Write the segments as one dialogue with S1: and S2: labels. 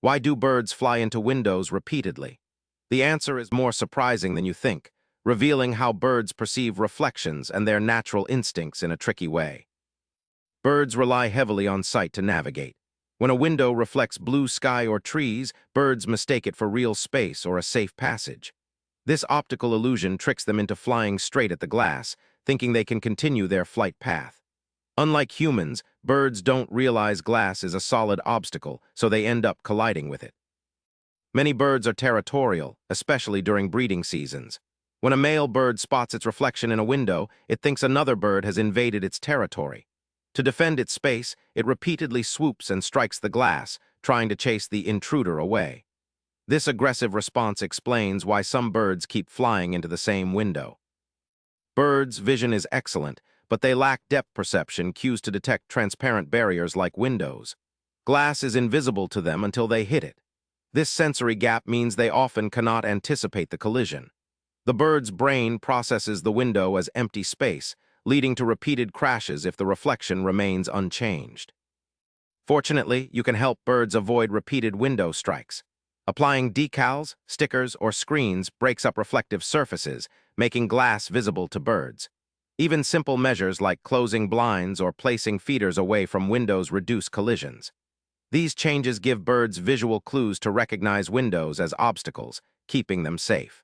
S1: Why do birds fly into windows repeatedly? The answer is more surprising than you think, revealing how birds perceive reflections and their natural instincts in a tricky way. Birds rely heavily on sight to navigate. When a window reflects blue sky or trees, birds mistake it for real space or a safe passage. This optical illusion tricks them into flying straight at the glass, thinking they can continue their flight path. Unlike humans, birds don't realize glass is a solid obstacle, so they end up colliding with it. Many birds are territorial, especially during breeding seasons. When a male bird spots its reflection in a window, it thinks another bird has invaded its territory. To defend its space, it repeatedly swoops and strikes the glass, trying to chase the intruder away. This aggressive response explains why some birds keep flying into the same window. Birds' vision is excellent, but they lack depth perception cues to detect transparent barriers like windows. Glass is invisible to them until they hit it. This sensory gap means they often cannot anticipate the collision. The bird's brain processes the window as empty space, leading to repeated crashes if the reflection remains unchanged. Fortunately, you can help birds avoid repeated window strikes. Applying decals, stickers, or screens breaks up reflective surfaces, making glass visible to birds. Even simple measures like closing blinds or placing feeders away from windows reduce collisions. These changes give birds visual clues to recognize windows as obstacles, keeping them safe.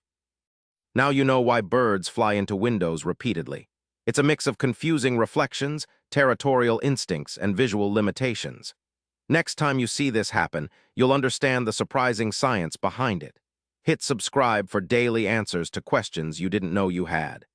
S1: Now you know why birds fly into windows repeatedly. It's a mix of confusing reflections, territorial instincts, and visual limitations. Next time you see this happen, you'll understand the surprising science behind it. Hit subscribe for daily answers to questions you didn't know you had.